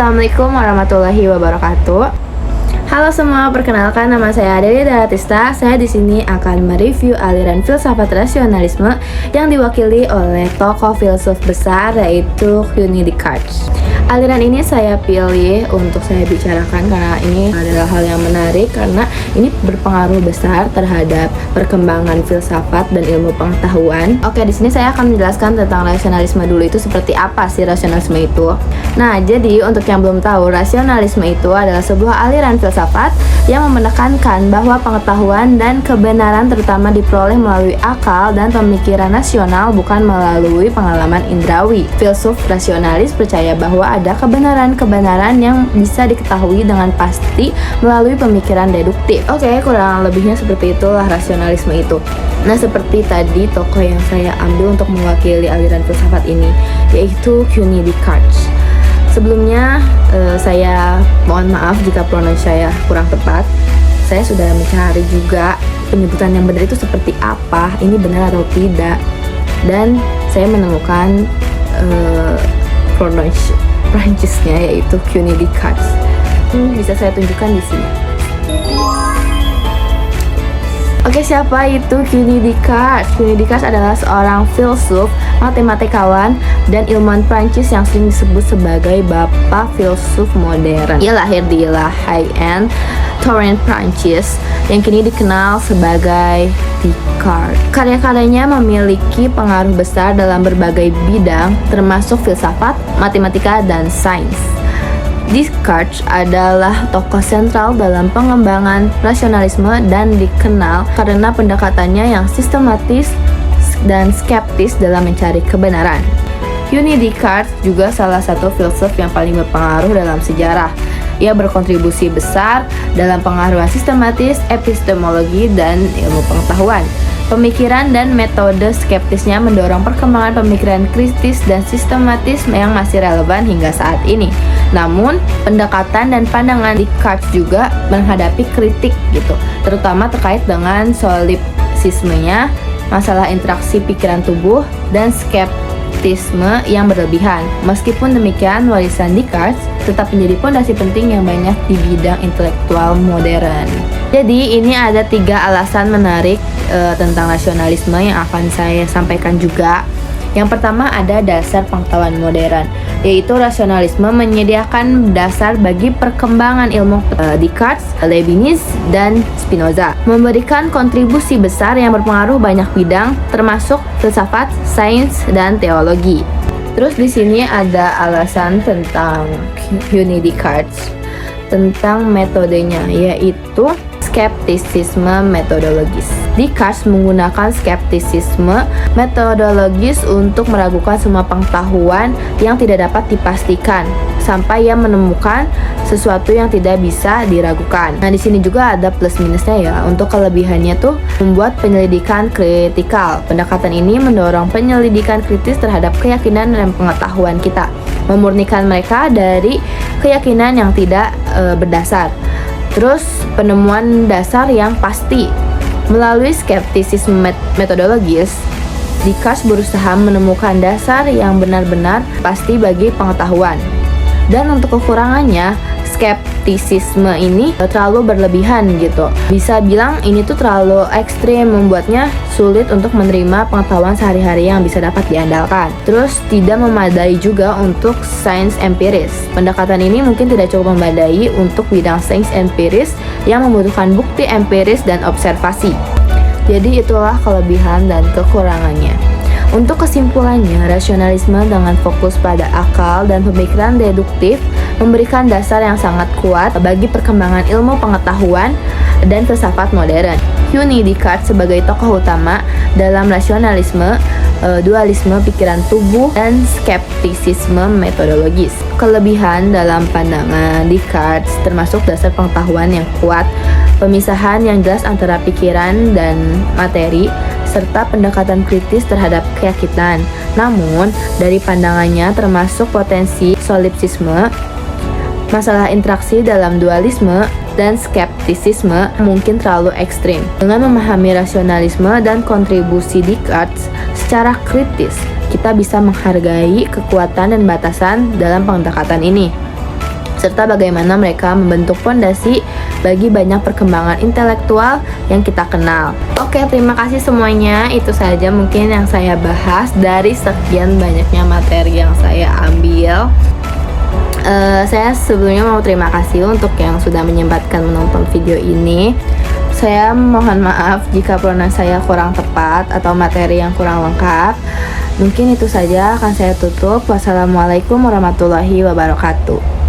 Assalamualaikum warahmatullahi wabarakatuh. Halo semua, perkenalkan nama saya Adelia Daratista. Saya di sini akan mereview aliran filsafat rasionalisme yang diwakili oleh tokoh filsuf besar yaitu René Descartes. Aliran ini saya pilih untuk saya bicarakan karena ini adalah hal yang menarik karena ini berpengaruh besar terhadap perkembangan filsafat dan ilmu pengetahuan. Oke, di sini saya akan menjelaskan tentang rasionalisme dulu, itu seperti apa sih rasionalisme itu. Nah, jadi untuk yang belum tahu, rasionalisme itu adalah sebuah aliran filsafat yang menekankan bahwa pengetahuan dan kebenaran terutama diperoleh melalui akal dan pemikiran rasional, bukan melalui pengalaman indrawi. Filsuf rasionalis percaya bahwa ada kebenaran-kebenaran yang bisa diketahui dengan pasti melalui pemikiran deduktif. Oke, kurang lebihnya seperti itulah rasionalisme itu. Nah, seperti tadi tokoh yang saya ambil untuk mewakili aliran filsafat ini yaitu René Descartes. Sebelumnya saya mohon maaf jika pronounce saya kurang tepat. Saya sudah mencari juga penyebutan yang benar itu seperti apa, ini benar atau tidak, dan saya menemukan pronounce Prancisnya yaitu René Descartes. Bisa saya tunjukkan di sini. Oke, siapa itu René Descartes? René Descartes adalah seorang filsuf, matematikawan, dan ilmuwan Prancis yang sering disebut sebagai bapak filsuf modern. Ia lahir di La Haye, Touraine, Prancis, yang kini dikenal sebagai Descartes. Karya-karyanya memiliki pengaruh besar dalam berbagai bidang, termasuk filsafat, matematika, dan sains. Descartes adalah tokoh sentral dalam pengembangan rasionalisme dan dikenal karena pendekatannya yang sistematis dan skeptis dalam mencari kebenaran. René Descartes juga salah satu filsuf yang paling berpengaruh dalam sejarah. Ia berkontribusi besar dalam pengaruhan sistematis, epistemologi, dan ilmu pengetahuan. Pemikiran dan metode skeptisnya mendorong perkembangan pemikiran kritis dan sistematis yang masih relevan hingga saat ini. Namun, pendekatan dan pandangan Descartes juga menghadapi kritik gitu, terutama terkait dengan solipsismenya, masalah interaksi pikiran tubuh, dan skeptisme yang berlebihan. Meskipun demikian, warisan Descartes tetap menjadi fondasi penting yang banyak di bidang intelektual modern. Jadi ini ada 3 alasan menarik tentang rasionalisme yang akan saya sampaikan juga. Yang pertama ada dasar pengetahuan modern, yaitu rasionalisme menyediakan dasar bagi perkembangan ilmu. Descartes, Leibniz, dan Spinoza memberikan kontribusi besar yang berpengaruh banyak bidang, termasuk filsafat, sains, dan teologi. Terus di sini ada alasan tentang René Descartes, tentang metodenya, yaitu skeptisisme metodologis. Descartes menggunakan skeptisisme metodologis untuk meragukan semua pengetahuan yang tidak dapat dipastikan sampai ia menemukan sesuatu yang tidak bisa diragukan. Nah, di sini juga ada plus minusnya ya. Untuk kelebihannya tuh membuat penyelidikan kritikal. Pendekatan ini mendorong penyelidikan kritis terhadap keyakinan dan pengetahuan kita, memurnikan mereka dari keyakinan yang tidak berdasar. Terus penemuan dasar yang pasti. Melalui skeptisisme metodologis, Descartes berusaha menemukan dasar yang benar-benar pasti bagi pengetahuan. Dan untuk kekurangannya, skeptisisme ini terlalu berlebihan gitu. Bisa bilang ini tuh terlalu ekstrim, membuatnya sulit untuk menerima pengetahuan sehari-hari yang bisa dapat diandalkan. Terus tidak memadai juga untuk sains empiris. Pendekatan ini mungkin tidak cukup memadai untuk bidang sains empiris yang membutuhkan bukti empiris dan observasi. Jadi itulah kelebihan dan kekurangannya. Untuk kesimpulannya, rasionalisme dengan fokus pada akal dan pemikiran deduktif memberikan dasar yang sangat kuat bagi perkembangan ilmu pengetahuan dan filsafat modern. René Descartes sebagai tokoh utama dalam rasionalisme, dualisme pikiran tubuh, dan skeptisisme metodologis. Kelebihan dalam pandangan Descartes termasuk dasar pengetahuan yang kuat, pemisahan yang jelas antara pikiran dan materi, serta pendekatan kritis terhadap keyakinan. Namun, dari pandangannya termasuk potensi solipsisme, masalah interaksi dalam dualisme, dan skeptisisme mungkin terlalu ekstrim. Dengan memahami rasionalisme dan kontribusi Descartes secara kritis, kita bisa menghargai kekuatan dan batasan dalam pendekatan ini. serta bagaimana mereka membentuk fondasi bagi banyak perkembangan intelektual yang kita kenal. Oke, terima kasih semuanya. Itu saja mungkin yang saya bahas dari sekian banyaknya materi yang saya ambil. Saya sebelumnya mau terima kasih untuk yang sudah menyempatkan menonton video ini. Saya mohon maaf jika pronunciasi saya kurang tepat atau materi yang kurang lengkap. Mungkin itu saja akan saya tutup. Wassalamualaikum warahmatullahi wabarakatuh.